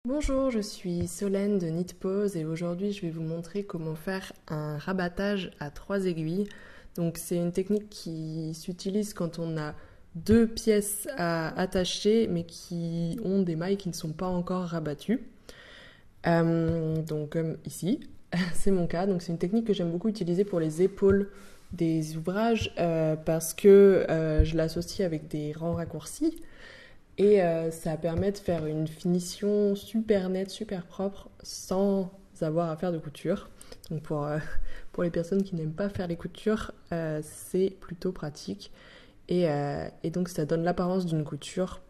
Bonjour, je suis Solène de Knitpose et aujourd'hui je vais vous montrer comment faire un rabattage à 3 aiguilles. Donc c'est une technique qui s'utilise quand on a deux pièces à attacher mais qui ont des mailles qui ne sont pas encore rabattues. Donc comme ici, c'est mon cas. Donc c'est une technique que j'aime beaucoup utiliser pour les épaules des ouvrages parce que je l'associe avec des rangs raccourcis. Et ça permet de faire une finition super nette, super propre, sans avoir à faire de couture. Donc pour les personnes qui n'aiment pas faire les coutures, c'est plutôt pratique. Et donc ça donne l'apparence d'une couture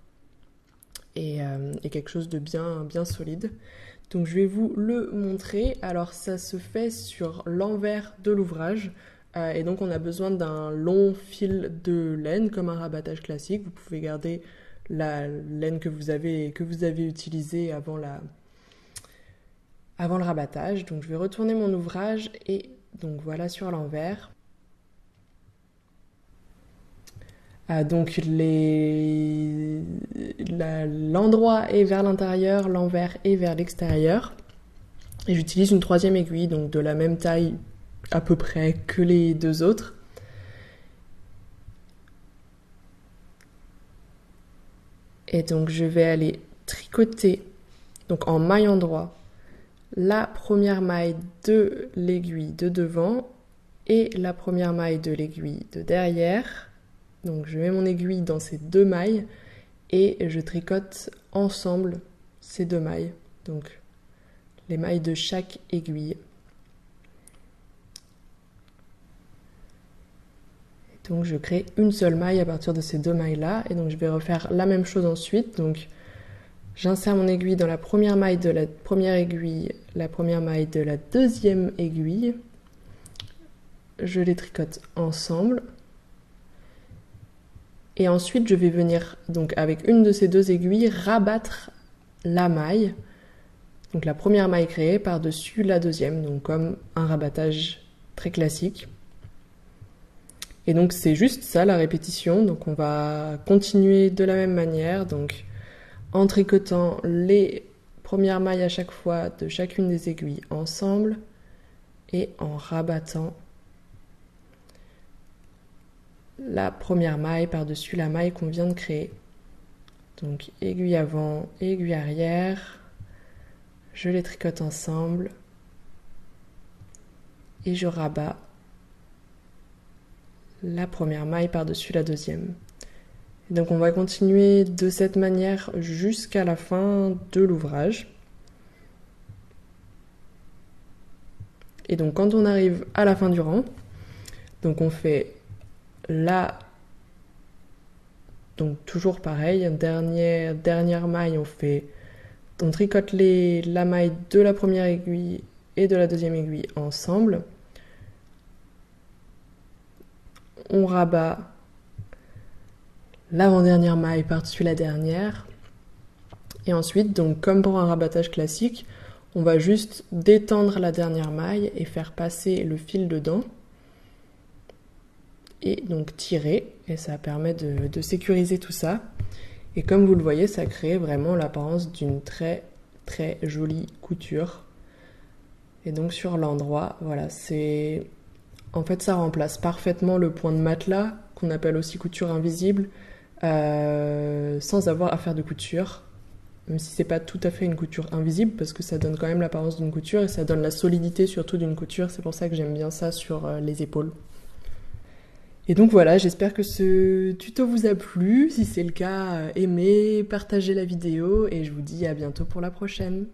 et quelque chose de bien solide. Donc je vais vous le montrer. Alors ça se fait sur l'envers de l'ouvrage. Et donc on a besoin d'un long fil de laine, comme un rabattage classique. Vous pouvez garder la laine que vous avez utilisée avant le rabattage. Donc je vais retourner mon ouvrage et donc voilà sur l'envers. Donc l'endroit est vers l'intérieur, l'envers est vers l'extérieur. Et j'utilise une troisième aiguille, donc de la même taille à peu près que les deux autres. Et donc je vais aller tricoter, donc en maille endroit, la première maille de l'aiguille de devant et la première maille de l'aiguille de derrière. Donc je mets mon aiguille dans ces deux mailles et je tricote ensemble ces deux mailles. Donc les mailles de chaque aiguille. Donc je crée une seule maille à partir de ces deux mailles-là. Et donc je vais refaire la même chose ensuite. Donc j'insère mon aiguille dans la première maille de la première aiguille, la première maille de la deuxième aiguille. Je les tricote ensemble. Et ensuite je vais venir donc avec une de ces deux aiguilles rabattre la maille. Donc la première maille créée par-dessus la deuxième. Donc comme un rabattage très classique. Et donc c'est juste ça la répétition, donc on va continuer de la même manière, donc en tricotant les premières mailles à chaque fois de chacune des aiguilles ensemble et en rabattant la première maille par-dessus la maille qu'on vient de créer. Donc aiguille avant, aiguille arrière, je les tricote ensemble et je rabats la première maille par-dessus la deuxième. Et donc on va continuer de cette manière jusqu'à la fin de l'ouvrage. Et donc quand on arrive à la fin du rang, donc on fait là, donc toujours pareil, dernière maille, on tricote la maille de la première aiguille et de la deuxième aiguille ensemble. On rabat l'avant-dernière maille par-dessus la dernière. Et ensuite, donc comme pour un rabattage classique, on va juste détendre la dernière maille et faire passer le fil dedans. Et donc tirer, et ça permet de sécuriser tout ça. Et comme vous le voyez, ça crée vraiment l'apparence d'une très très jolie couture. Et donc sur l'endroit, voilà, en fait, ça remplace parfaitement le point de matelas, qu'on appelle aussi couture invisible, sans avoir à faire de couture. Même si c'est pas tout à fait une couture invisible, parce que ça donne quand même l'apparence d'une couture et ça donne la solidité surtout d'une couture. C'est pour ça que j'aime bien ça sur les épaules. Et donc voilà, j'espère que ce tuto vous a plu. Si c'est le cas, aimez, partagez la vidéo et je vous dis à bientôt pour la prochaine.